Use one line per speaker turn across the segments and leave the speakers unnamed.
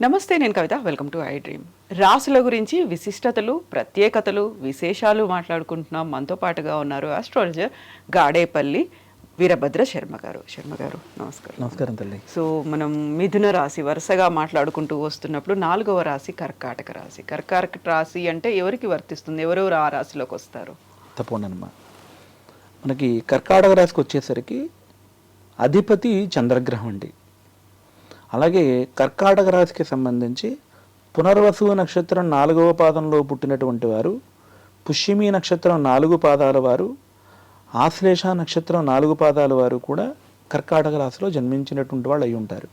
నమస్తే, నేను Kavitha. Welcome to I dream. రాసుల గురించి విశిష్టతలు, ప్రత్యేకతలు, విశేషాలు మాట్లాడుకుంటున్నాం. మనతో పాటుగా ఉన్నారు ఆస్ట్రాలజర్ గాడేపల్లి వీరభద్ర శర్మ గారు. శర్మ గారు నమస్కారం.
నమస్కారం తల్లి.
సో మనం మిథున రాశి వరుసగా మాట్లాడుకుంటూ వస్తున్నప్పుడు 4వ రాశి కర్కాటక రాశి. కర్కాటక రాశి అంటే ఎవరికి వర్తిస్తుంది? ఎవరెవరు ఆ రాశిలోకి వస్తారు?
తప్పకుండా మనకి కర్కాటక రాశికి వచ్చేసరికి అధిపతి చంద్రగ్రహం అండి. అలాగే కర్కాటక రాశికి సంబంధించి పునర్వసు నక్షత్రం 4వ పాదంలో పుట్టినటువంటి వారు, పుష్యమి నక్షత్రం 4 పాదాల వారు, ఆశ్లేష నక్షత్రం 4 పాదాల వారు కూడా కర్కాటక రాశిలో జన్మించినటువంటి వాళ్ళు అయి ఉంటారు.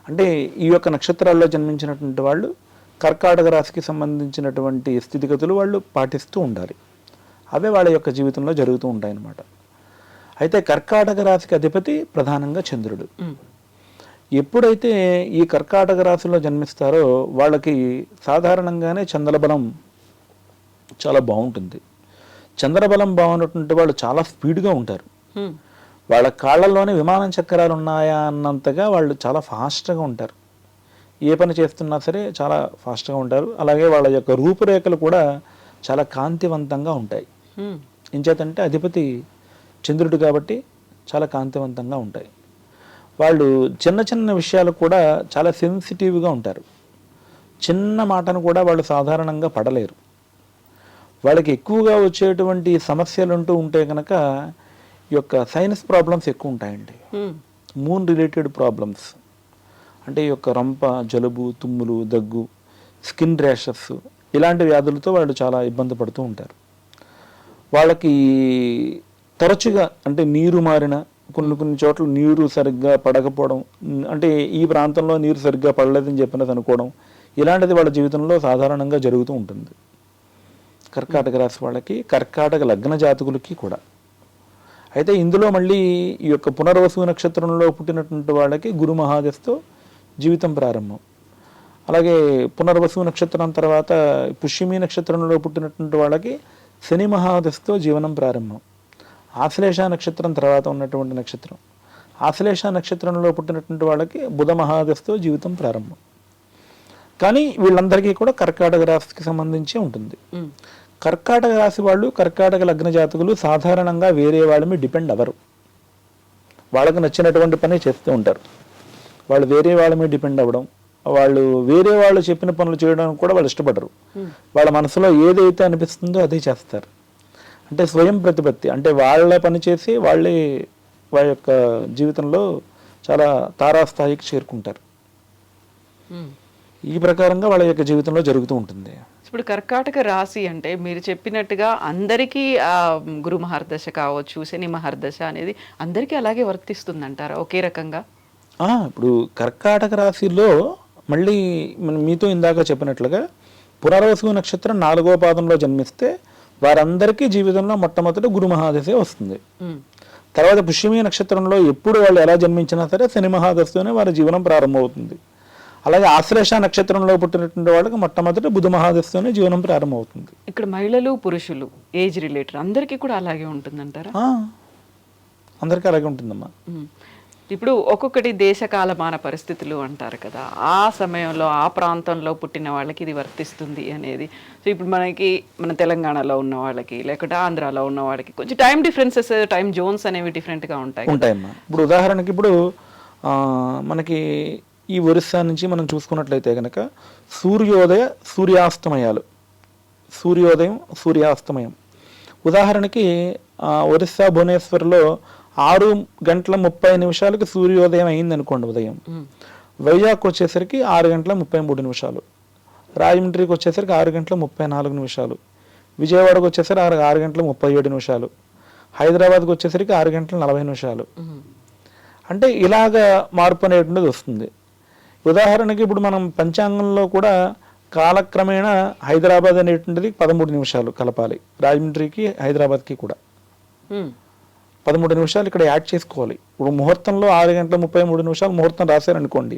అంటే ఈ యొక్క నక్షత్రాల్లో జన్మించినటువంటి వాళ్ళు కర్కాటక రాశికి సంబంధించినటువంటి స్థితిగతులు వాళ్ళు పాటిస్తూ ఉండాలి. అవే వాళ్ళ యొక్క జీవితంలో జరుగుతూ ఉంటాయి అన్నమాట. అయితే కర్కాటక రాశికి అధిపతి ప్రధానంగా చంద్రుడు. ఎప్పుడైతే ఈ కర్కాటక రాశిలో జన్మిస్తారో వాళ్ళకి సాధారణంగానే చంద్రబలం చాలా బాగుంటుంది. చంద్రబలం బాగున్నటువంటి వాళ్ళు చాలా స్పీడ్గా ఉంటారు. వాళ్ళ కాళ్ళల్లోనే విమానం చక్రాలు ఉన్నాయా అన్నంతగా వాళ్ళు చాలా ఫాస్ట్గా ఉంటారు. ఏ పని చేస్తున్నా సరే చాలా ఫాస్ట్గా ఉంటారు. అలాగే వాళ్ళ యొక్క రూపురేఖలు కూడా చాలా కాంతివంతంగా ఉంటాయి. ఇంచేతంటే అధిపతి చంద్రుడు కాబట్టి చాలా కాంతివంతంగా ఉంటాయి. వాళ్ళు చిన్న చిన్న విషయాలు కూడా చాలా సెన్సిటివ్గా ఉంటారు. చిన్న మాటను కూడా వాళ్ళు సాధారణంగా పడలేరు. వాళ్ళకి ఎక్కువగా వచ్చేటువంటి సమస్యలు అంటూ ఉంటే కనుక ఈ యొక్క సైనస్ ప్రాబ్లమ్స్ ఎక్కువ ఉంటాయండి. మూన్ రిలేటెడ్ ప్రాబ్లమ్స్ అంటే ఈ యొక్క రంప, జలుబు, తుమ్ములు, దగ్గు, స్కిన్ ర్యాషెస్ ఇలాంటి వ్యాధులతో వాళ్ళు చాలా ఇబ్బంది పడుతూ ఉంటారు. వాళ్ళకి తరచుగా అంటే నీరు మారిన కొన్ని చోట్ల నీరు సరిగ్గా పడకపోవడం, అంటే ఈ ప్రాంతంలో నీరు సరిగ్గా పడలేదని చెప్పినది అనుకోవడం, ఇలాంటిది వాళ్ళ జీవితంలో సాధారణంగా జరుగుతూ ఉంటుంది. కర్కాటక రాశి వాళ్ళకి, కర్కాటక లగ్న జాతకులకి కూడా. అయితే ఇందులో మళ్ళీ ఈ యొక్క పునర్వసు నక్షత్రంలో పుట్టినటువంటి వాళ్ళకి గురు మహాదశతో జీవితం ప్రారంభం. అలాగే పునర్వసు నక్షత్రం తర్వాత పుష్యమి నక్షత్రంలో పుట్టినటువంటి వాళ్ళకి శని మహాదశతో జీవనం ప్రారంభం. ఆశ్లేష నక్షత్రం తర్వాత ఉన్నటువంటి నక్షత్రం, ఆశ్లేష నక్షత్రంలో పుట్టినటువంటి వాళ్ళకి బుధ మహాదశతో జీవితం ప్రారంభం. కానీ వీళ్ళందరికీ కూడా కర్కాటక రాశికి సంబంధించి ఉంటుంది. కర్కాటక రాశి వాళ్ళు, కర్కాటక లగ్న జాతకులు సాధారణంగా వేరే వాళ్ళ మీద డిపెండ్ అవ్వరు. వాళ్ళకు నచ్చినటువంటి పని చేస్తూ ఉంటారు. వాళ్ళు వేరే వాళ్ళ మీద డిపెండ్ అవ్వడం, వాళ్ళు వేరే వాళ్ళు చెప్పిన పనులు చేయడానికి కూడా వాళ్ళు ఇష్టపడరు. వాళ్ళ మనసులో ఏదైతే అనిపిస్తుందో అదే చేస్తారు. అంటే స్వయం ప్రతిపత్తి, అంటే వాళ్ళ పని చేసి వాళ్ళే వాళ్ళ యొక్క జీవితంలో చాలా తారాస్థాయికి చేరుకుంటారు. ఈ ప్రకారంగా వాళ్ళ యొక్క జీవితంలో జరుగుతూ ఉంటుంది.
ఇప్పుడు కర్కాటక రాశి అంటే మీరు చెప్పినట్టుగా అందరికీ గురు మహర్దశ కావచ్చు, శని మహర్దశ అనేది అందరికీ అలాగే వర్తిస్తుంది అంటారా ఒకే రకంగా?
ఇప్పుడు కర్కాటక రాశిలో మళ్ళీ మీతో ఇందాక చెప్పినట్లుగా పునర్వసు నక్షత్రం 4వ పాదంలో జన్మిస్తే వారందరికీ జీవితంలో మొట్టమొదటి గురు మహాదశే వస్తుంది. తర్వాత పుష్యమి నక్షత్రంలో ఎప్పుడు వాళ్ళు ఎలా జన్మించినా సరే శని మహాదశతోనే వారి జీవనం ప్రారంభమవుతుంది. అలాగే ఆశ్లేష నక్షత్రంలో పుట్టినటువంటి వాళ్ళకి మొట్టమొదటి బుధ మహాదశతోనే జీవనం ప్రారంభమవుతుంది.
ఇక్కడ మహిళలు, పురుషులు ఏజ్ రిలేటెడ్ అందరికీ కూడా అలాగే ఉంటుందంటారా?
అందరికీ అలాగే ఉంటుందమ్మా.
ఇప్పుడు ఒక్కొక్కటి దేశకాలమాన పరిస్థితులు అంటారు కదా, ఆ సమయంలో ఆ ప్రాంతంలో పుట్టిన వాళ్ళకి ఇది వర్తిస్తుంది అనేది. సో ఇప్పుడు మన తెలంగాణలో ఉన్న వాళ్ళకి, లేకపోతే ఆంధ్రాలో ఉన్న వాళ్ళకి కొంచెం టైం డిఫరెన్సెస్, టైం జోన్స్ అనేవి డిఫరెంట్గా ఉంటాయమ్మా.
ఇప్పుడు ఉదాహరణకి ఇప్పుడు మనకి ఈ ఒరిస్సా నుంచి మనం చూసుకున్నట్లయితే కనుక సూర్యోదయ సూర్యాస్తమయాలు, సూర్యోదయం సూర్యాస్తమయం. ఉదాహరణకి ఒరిస్సా భువనేశ్వర్లో 6:30 సూర్యోదయం అయింది అనుకోండి ఉదయం. వైజాగ్ వచ్చేసరికి 6:33, రాజమండ్రికి వచ్చేసరికి 6:34, విజయవాడకు వచ్చేసరికి 6:37, హైదరాబాద్కి వచ్చేసరికి 6:40. అంటే ఇలాగ మార్పు అనేటువంటిది వస్తుంది. ఉదాహరణకి ఇప్పుడు మనం పంచాంగంలో కూడా కాలక్రమేణా హైదరాబాద్ అనేటువంటిది 13 నిమిషాలు కలపాలి, రాజమండ్రికి హైదరాబాద్కి కూడా 13 నిమిషాలు ఇక్కడ యాడ్ చేసుకోవాలి. ఇప్పుడు ముహూర్తంలో 6:33 ముహూర్తం రాశారనుకోండి,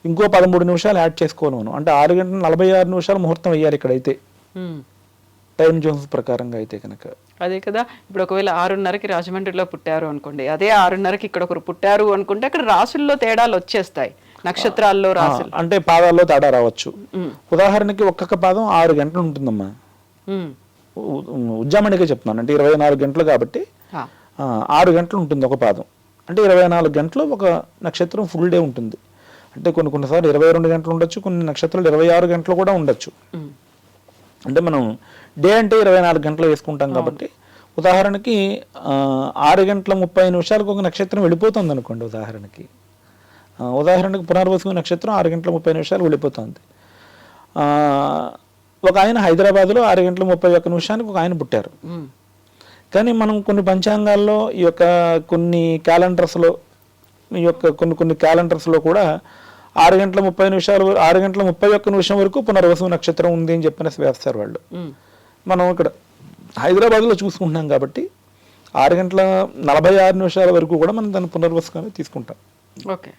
ఇంకో 13 నిమిషాలు యాడ్ చేసుకోవాలి మనం. అంటే 6:46 ముహూర్తం వేయాలి ఇక్కడైతే టైం జోన్స్ ప్రకారంగా అయితే కనుక.
అదే కదా, ఇప్పుడు ఒకవేళ 6:30కి రాజమండ్రిలో పుట్టారు అనుకోండి, అదే 6:30కి ఇక్కడ ఒకరు పుట్టారు అనుకుంటే అక్కడ రాసుల్లో తేడాలు వచ్చేస్తాయి. నక్షత్రాల్లో రాశి
అంటే పాదాల్లో తేడా రావచ్చు. ఉదాహరణకి ఒక్కొక్క పాదం 6 గంటలు ఉంటుందమ్మా. ఉజ్జామణిగా చెప్తున్నాను, అంటే 24 గంటలు కాబట్టి 6 గంటలు ఉంటుంది ఒక పాదం. అంటే 24 గంటలు ఒక నక్షత్రం ఫుల్ డే ఉంటుంది. అంటే కొన్నిసార్లు 22 గంటలు ఉండొచ్చు, కొన్ని నక్షత్రాలు 26 గంటలు కూడా ఉండొచ్చు. అంటే మనం డే అంటే 24 గంటలు వేసుకుంటాం కాబట్టి, ఉదాహరణకి 6 గంటల 30 నిమిషాలకు ఒక నక్షత్రం వెళ్ళిపోతుంది అనుకోండి. ఉదాహరణకి పునర్వసు నక్షత్రం 6 గంటల 30 నిమిషాలు వెళ్ళిపోతుంది. ఒక ఆయన హైదరాబాద్లో 6 గంటల 31 నిమిషానికి ఒక ఆయన పుట్టారు. కానీ మనం కొన్ని పంచాంగాల్లో ఈ యొక్క కొన్ని క్యాలెండర్స్లో కొన్ని క్యాలెండర్స్లో కూడా 6 గంటల 30 నిమిషాలు 6 గంటల 31 నిమిషం వరకు పునర్వసు నక్షత్రం ఉంది అని చెప్పిన వేస్తారు వాళ్ళు. మనం ఇక్కడ హైదరాబాద్లో చూసుకుంటున్నాం కాబట్టి 6 గంటల 46 నిమిషాల వరకు కూడా మనం దాన్ని పునర్వసుగానే తీసుకుంటాం.
ఓకే,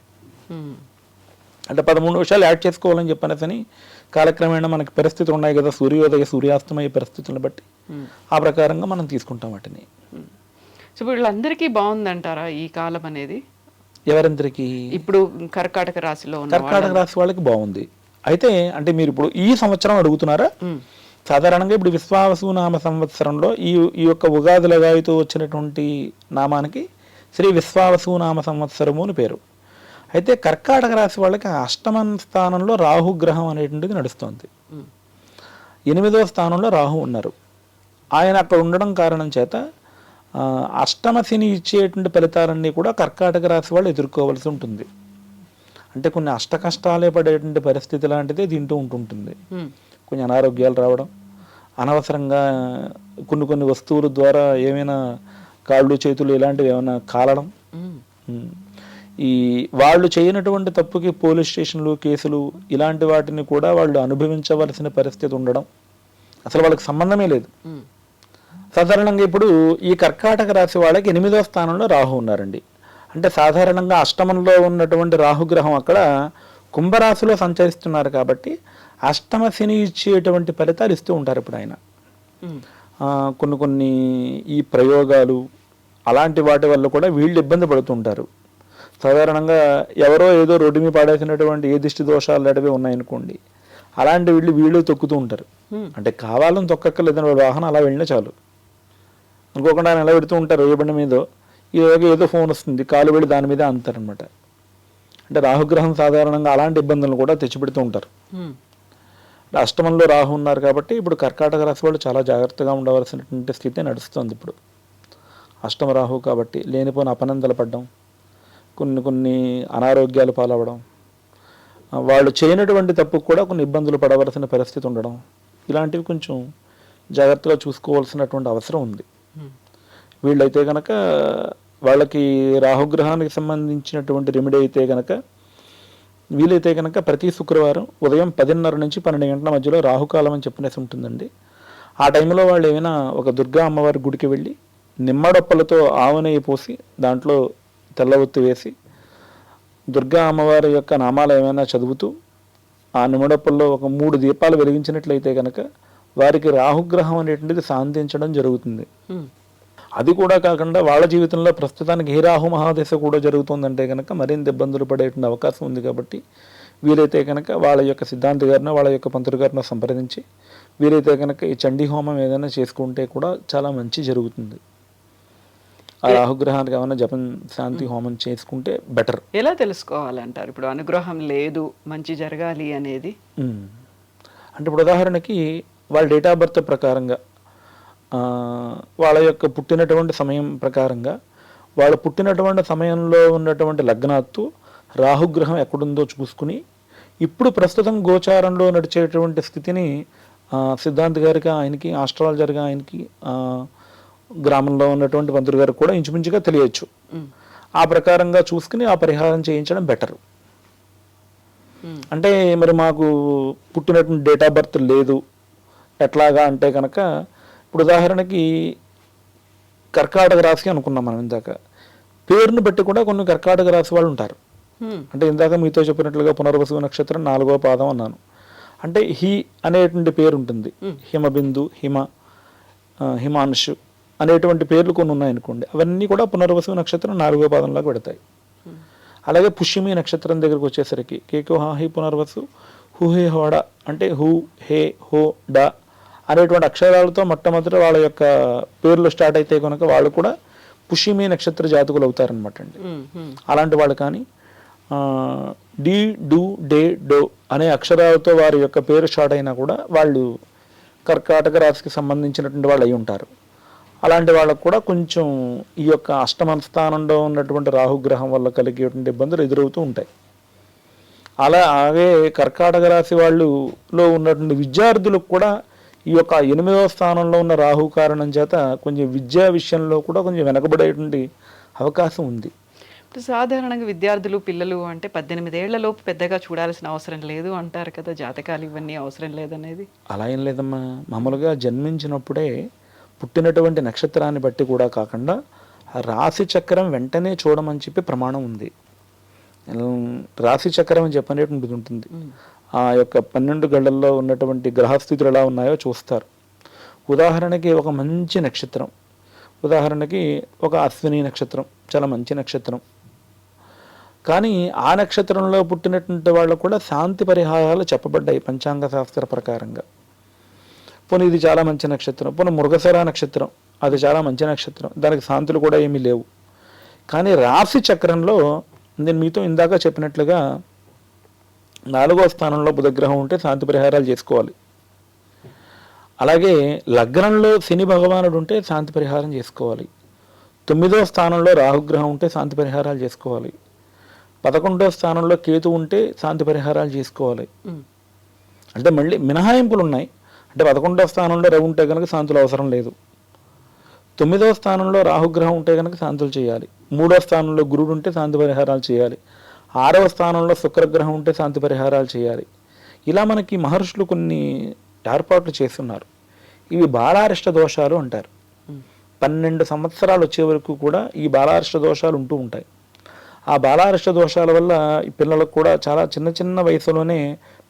అంటే 13 నిమిషాలు యాడ్ చేసుకోవాలని చెప్పనేసని కాలక్రమేణా మనకి పరిస్థితులు ఉన్నాయి కదా, సూర్యోదయ సూర్యాస్తమయ పరిస్థితులను బట్టి ఆ ప్రకారంగా మనం తీసుకుంటాం వాటిని.
సో వీళ్ళందరికీ బాగుందంటారా ఈ కాలం అనేది?
ఎవరందరికీ? ఇప్పుడు
కర్కాటక రాశిలో
కర్కాటక రాశి వాళ్ళకి బాగుంది. అయితే అంటే మీరు ఇప్పుడు ఈ సంవత్సరం అడుగుతున్నారా? సాధారణంగా ఇప్పుడు విశ్వావసు నామ సంవత్సరంలో ఈ యొక్క ఉగాది లగాయితో వచ్చినటువంటి నామానికి శ్రీ విశ్వావసు నామ సంవత్సరము అని పేరు. అయితే కర్కాటక రాశి వాళ్ళకి 8వ స్థానంలో రాహుగ్రహం అనేటువంటిది నడుస్తుంది. 8వ స్థానంలో రాహు ఉన్నారు. ఆయన అక్కడ ఉండడం కారణం చేత అష్టమ శని ఇచ్చేటువంటి ఫలితాలన్నీ కూడా కర్కాటక రాశి వాళ్ళు ఎదుర్కోవాల్సి ఉంటుంది. అంటే కొన్ని అష్ట కష్టాలే పడేటువంటి పరిస్థితి లాంటిదే దీంట్లో ఉంటుంటుంది. కొన్ని అనారోగ్యాలు రావడం, అనవసరంగా కొన్ని వస్తువుల ద్వారా ఏమైనా కాళ్ళు చేతులు ఇలాంటివి ఏమైనా కాలడం, ఈ వాళ్ళు చేయనటువంటి తప్పుకి పోలీస్ స్టేషన్లు కేసులు ఇలాంటి వాటిని కూడా వాళ్ళు అనుభవించవలసిన పరిస్థితి ఉండడం, అసలు వాళ్ళకి సంబంధమే లేదు. సాధారణంగా ఇప్పుడు ఈ కర్కాటక రాశి వాళ్ళకి 8వ స్థానంలో రాహు ఉన్నారండి. అంటే సాధారణంగా అష్టమంలో ఉన్నటువంటి రాహుగ్రహం అక్కడ కుంభరాశిలో సంచరిస్తున్నారు కాబట్టి అష్టమ శని ఇచ్చేటువంటి ఫలితాలు ఇస్తూ ఉంటారు. ఇప్పుడు ఆయన కొన్ని ఈ ప్రయోగాలు అలాంటి వాటి వల్ల కూడా వీళ్ళు ఇబ్బంది పడుతుంటారు. సాధారణంగా ఎవరో ఏదో రోడ్డు మీద పాడేసినటువంటి ఏ దిష్టి దోషాలు అడివి ఉన్నాయనుకోండి, అలాంటి వీళ్ళు తొక్కుతూ ఉంటారు. అంటే కావాలని తొక్కక్కర్లేదని వాళ్ళ వాహనం అలా వెళ్ళినా చాలు, అనుకోకుండా ఆయన ఎలా పెడుతూ ఉంటారు ఏ బండి మీద, ఏదో ఫోన్ వస్తుంది, కాలు వెళ్ళి దాని మీద అంతారనమాట. అంటే రాహుగ్రహం సాధారణంగా అలాంటి ఇబ్బందులను కూడా తెచ్చిపెడుతూ ఉంటారు. అష్టమంలో రాహు ఉన్నారు కాబట్టి ఇప్పుడు కర్కాటక రాశి వాళ్ళు చాలా జాగ్రత్తగా ఉండవలసినటువంటి స్థితి నడుస్తుంది. ఇప్పుడు అష్టమ రాహు కాబట్టి లేనిపోయిన అపనందలు పడ్డం, కొన్ని అనారోగ్యాలు పాలవడం, వాళ్ళు చేయనటువంటి తప్పుకు కూడా కొన్ని ఇబ్బందులు పడవలసిన పరిస్థితి ఉండడం, ఇలాంటివి కొంచెం జాగ్రత్తగా చూసుకోవాల్సినటువంటి అవసరం ఉంది. వీళ్ళైతే కనుక వాళ్ళకి రాహుగ్రహానికి సంబంధించినటువంటి రెమెడీ అయితే కనుక వీలైతే కనుక ప్రతి శుక్రవారం ఉదయం 10:30 నుంచి 12 గంటల మధ్యలో రాహుకాలం అని చెప్పనేసి ఉంటుందండి. ఆ టైంలో వాళ్ళు ఏమైనా ఒక దుర్గా అమ్మవారి గుడికి వెళ్ళి నిమ్మడొప్పలతో ఆవు నెయ్యి పోసి దాంట్లో తెల్లవొత్తు వేసి దుర్గా అమ్మవారి యొక్క నామాలు ఏమైనా చదువుతూ ఆ నిమ్మడొప్పల్లో ఒక 3 దీపాలు వెలిగించినట్లయితే కనుక వారికి రాహుగ్రహం అనేటువంటిది శాంతించడం జరుగుతుంది. అది కూడా కాకుండా వాళ్ళ జీవితంలో ప్రస్తుతానికి ఏ రాహు మహాదశ కూడా జరుగుతుందంటే కనుక మరింత ఇబ్బందులు పడేటువంటి అవకాశం ఉంది. కాబట్టి వీలైతే కనుక వాళ్ళ యొక్క సిద్ధాంతి గారినో వాళ్ళ యొక్క పంతులు గారినో సంప్రదించి వీలైతే కనుక ఈ చండీ హోమం ఏదైనా చేసుకుంటే కూడా చాలా మంచి జరుగుతుంది. ఆ రాహుగ్రహానికి ఏమైనా జపం శాంతి హోమం చేసుకుంటే బెటర్.
ఎలా తెలుసుకోవాలంటారు ఇప్పుడు అనుగ్రహం లేదు మంచి జరగాలి అనేది?
అంటే ఇప్పుడు ఉదాహరణకి వాళ్ళ డేట్ ఆఫ్ బర్త్ ప్రకారంగా వాళ్ళ యొక్క పుట్టినటువంటి సమయం ప్రకారంగా వాళ్ళు పుట్టినటువంటి సమయంలో ఉన్నటువంటి లగ్నాత్తు రాహుగ్రహం ఎక్కడుందో చూసుకుని ఇప్పుడు ప్రస్తుతం గోచారంలో నడిచేటువంటి స్థితిని సిద్ధాంత్ గారికి ఆయనకి ఆస్ట్రాలజర్గా ఆయనకి గ్రామంలో ఉన్నటువంటి పంతులు గారికి కూడా ఇంచుమించుగా తెలియచ్చు. ఆ ప్రకారంగా చూసుకుని ఆ పరిహారం చేయించడం బెటర్. అంటే మరి మాకు పుట్టినటువంటి డేట్ ఆఫ్ బర్త్ లేదు ఎట్లాగా అంటే కనుక ఇప్పుడు ఉదాహరణకి కర్కాటక రాశి అనుకున్నాం మనం ఇందాక, పేరును బట్టి కూడా కొన్ని కర్కాటక రాశి వాళ్ళు ఉంటారు. అంటే ఇందాక మీతో చెప్పినట్లుగా పునర్వసు నక్షత్రం 4వ పాదం అన్నాను. అంటే హి అనేటువంటి పేరు ఉంటుంది, హిమబిందు, హిమాంశు అనేటువంటి పేర్లు కొన్ని ఉన్నాయనుకోండి, అవన్నీ కూడా పునర్వసు నక్షత్రం 4వ పాదంలోకి పెడతాయి. అలాగే పుష్యమి నక్షత్రం దగ్గరకు వచ్చేసరికి కేకు హాహి పునర్వసు హు హే హోడ అంటే హు హే హో డ అనేటువంటి అక్షరాలతో మొట్టమొదటి వాళ్ళ యొక్క పేర్లు స్టార్ట్ అయితే కనుక వాళ్ళు కూడా పుష్యమి నక్షత్ర జాతకులు అవుతారనమాట అండి. అలాంటి వాళ్ళు కానీ డి డు డే డో అనే అక్షరాలతో వారి యొక్క పేరు స్టార్ట్ అయినా కూడా వాళ్ళు కర్కాటక రాశికి సంబంధించినటువంటి వాళ్ళు అయి ఉంటారు. అలాంటి వాళ్ళకు కూడా కొంచెం ఈ యొక్క అష్టమ స్థానంలో ఉన్నటువంటి రాహుగ్రహం వల్ల కలిగేటువంటి ఇబ్బందులు ఎదురవుతూ ఉంటాయి. అలాగే కర్కాటక రాశి వాళ్ళులో ఉన్నటువంటి విద్యార్థులకు కూడా ఈ యొక్క 8వ స్థానంలో ఉన్న రాహు కారణం చేత కొంచెం విద్యా విషయంలో కూడా కొంచెం వెనకబడేటువంటి అవకాశం ఉంది.
ఇప్పుడు సాధారణంగా విద్యార్థులు పిల్లలు అంటే 18 ఏళ్లలోపు పెద్దగా చూడాల్సిన అవసరం లేదు అంటారు కదా, జాతకాలు ఇవన్నీ అవసరం లేదనేది.
అలా ఏం లేదమ్మా, మామూలుగా జన్మించినప్పుడే పుట్టినటువంటి నక్షత్రాన్ని బట్టి కూడా కాకుండా రాశి చక్రం వెంటనే చూడమని చెప్పి ప్రమాణం ఉంది. రాశి చక్రం అని చెప్పనేటువంటిది ఉంటుంది. ఆ యొక్క 12 గళ్ళల్లో ఉన్నటువంటి గ్రహస్థితులు ఎలా ఉన్నాయో చూస్తారు. ఉదాహరణకి ఒక మంచి నక్షత్రం, ఉదాహరణకి ఒక అశ్విని నక్షత్రం చాలా మంచి నక్షత్రం, కానీ ఆ నక్షత్రంలో పుట్టినటువంటి వాళ్ళు కూడా శాంతి పరిహారాలు చెప్పబడ్డాయి పంచాంగ శాస్త్ర ప్రకారంగా. పోనీ ఇది చాలా మంచి నక్షత్రం, పోనీ మృగశిర నక్షత్రం అది చాలా మంచి నక్షత్రం, దానికి శాంతులు కూడా ఏమీ లేవు. కానీ రాశి చక్రంలో నేను మీతో ఇందాక చెప్పినట్లుగా 4వ స్థానంలో బుధగ్రహం ఉంటే శాంతి పరిహారాలు చేసుకోవాలి. అలాగే లగ్నంలో శని భగవానుడు ఉంటే శాంతి పరిహారం చేసుకోవాలి. 9వ స్థానంలో రాహుగ్రహం ఉంటే శాంతి పరిహారాలు చేసుకోవాలి. 11వ స్థానంలో కేతు ఉంటే శాంతి పరిహారాలు చేసుకోవాలి. అంటే మళ్ళీ మినహాయింపులు ఉన్నాయి. అంటే 11వ స్థానంలో రవి ఉంటే కనుక శాంతులు అవసరం లేదు. 9వ స్థానంలో రాహుగ్రహం ఉంటే కనుక శాంతులు చేయాలి. 3వ స్థానంలో గురుడు ఉంటే శాంతి పరిహారాలు చేయాలి. 6వ స్థానంలో శుక్రగ్రహం ఉంటే శాంతి పరిహారాలు చేయాలి. ఇలా మనకి మహర్షులు కొన్ని ఏర్పాట్లు చేస్తున్నారు. ఇవి బాలారిష్ట దోషాలు అంటారు. 12 సంవత్సరాలు వచ్చే వరకు కూడా ఈ బాలారిష్ట దోషాలు ఉంటూ ఉంటాయి. ఆ బాలారిష్ట దోషాల వల్ల ఈ పిల్లలకు కూడా చాలా చిన్న చిన్న వయసులోనే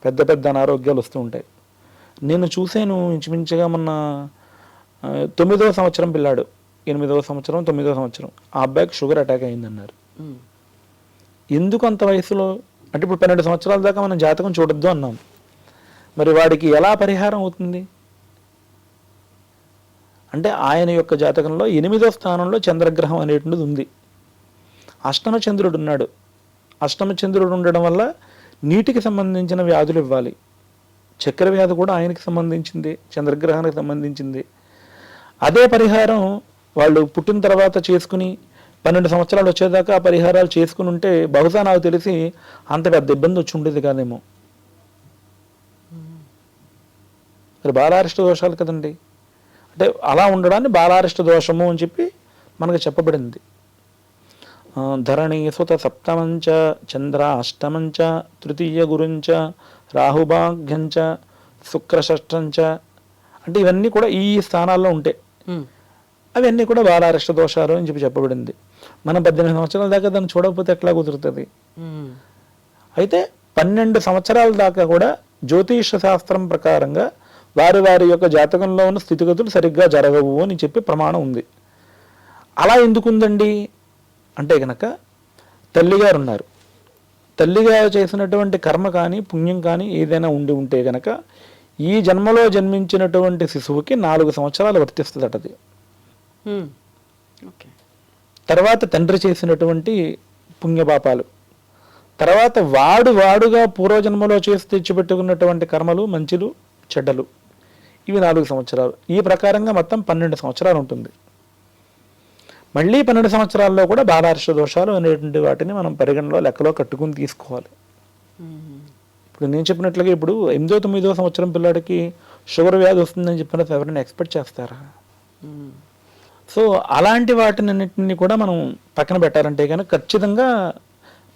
పెద్ద పెద్ద అనారోగ్యాలు వస్తూ ఉంటాయి. నేను చూశాను ఇంచుమించుగా మొన్న 9వ సంవత్సరం పిల్లాడు, 8వ సంవత్సరం 9వ సంవత్సరం ఆ అబ్బాయికి షుగర్ అటాక్ అయిందన్నారు. ఎందుకు అంత వయసులో అంటే ఇప్పుడు 12 సంవత్సరాల దాకా మనం జాతకం చూడొద్దు అన్నాం. మరి వాడికి ఎలా పరిహారం అవుతుంది అంటే ఆయన యొక్క జాతకంలో 8వ స్థానంలో చంద్రగ్రహం అనేటువంటిది ఉంది. అష్టమ చంద్రుడు ఉన్నాడు. అష్టమ చంద్రుడు ఉండడం వల్ల నీటికి సంబంధించిన వ్యాధులు ఇవ్వాలి. చక్కెర వ్యాధి కూడా ఆయనకి సంబంధించింది, చంద్రగ్రహానికి సంబంధించింది. అదే పరిహారం వాళ్ళు పుట్టిన తర్వాత చేసుకుని 12 సంవత్సరాలు వచ్చేదాకా ఆ పరిహారాలు చేసుకుని ఉంటే బహుశా నాకు తెలిసి అంత పెద్ద ఇబ్బంది వచ్చి ఉండేది కాదేమో. మరి బాలారిష్ట దోషాలు కదండి. అంటే అలా ఉండడాన్ని బాలారిష్ట దోషము అని చెప్పి మనకు చెప్పబడింది. ధరణి సుత సప్తమంచ చంద్ర అష్టమంచ తృతీయ గురుంచ రాహుభాగ్యంచ శుక్రషష్టంచ అంటే ఇవన్నీ కూడా ఈ స్థానాల్లో ఉంటాయి. అవన్నీ కూడా బాలారిష్ట దోషాలు అని చెప్పి చెప్పబడింది. మనం 18 సంవత్సరాల దాకా దాన్ని చూడకపోతే ఎట్లా కుదురుతుంది. అయితే 12 సంవత్సరాల దాకా కూడా జ్యోతిష శాస్త్రం ప్రకారంగా వారి వారి యొక్క జాతకంలో ఉన్న స్థితిగతులు సరిగ్గా జరగవు అని చెప్పి ప్రమాణం ఉంది. అలా ఎందుకుందండి అంటే కనుక తల్లిగారు ఉన్నారు. తల్లిగారు చేసినటువంటి కర్మ కానీ పుణ్యం కానీ ఏదైనా ఉంటే కనుక ఈ జన్మలో జన్మించినటువంటి శిశువుకి 4 సంవత్సరాలు వర్తిస్తుంది అది. తర్వాత తండ్రి చేసినటువంటి పుణ్యపాపాలు, తర్వాత వాడుగా పూర్వజన్మలో చేసి తెచ్చిపెట్టుకున్నటువంటి కర్మలు మంచిలు చెడ్డలు, ఇవి 4 సంవత్సరాలు. ఈ ప్రకారంగా మొత్తం 12 సంవత్సరాలు ఉంటుంది. మళ్ళీ 12 సంవత్సరాల్లో కూడా బాలారిష్ట దోషాలు అనేటువంటి వాటిని మనం పరిగణలో లెక్కలో కట్టుకుని తీసుకోవాలి. ఇప్పుడు నేను చెప్పినట్లుగా ఇప్పుడు 8వ 9వ సంవత్సరం పిల్లాడికి షుగర్ వ్యాధి వస్తుందని చెప్పిన ఎవరైనా ఎక్స్పెక్ట్ చేస్తారా? సో అలాంటి వాటినన్నింటినీ కూడా మనం పక్కన పెట్టాలంటే కనుక ఖచ్చితంగా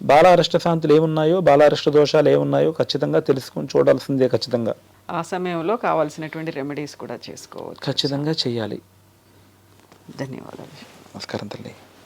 బాలారిష్ట శాంతులు ఏమున్నాయో బాలారిష్ట దోషాలు ఏమున్నాయో ఖచ్చితంగా తెలుసుకొని చూడాల్సిందే. ఖచ్చితంగా
ఆ సమయంలో కావాల్సినటువంటి రెమెడీస్ కూడా చేసుకోవచ్చు.
ఖచ్చితంగా చేయాలి.
ధన్యవాదాలు.
నమస్కారం తల్లి.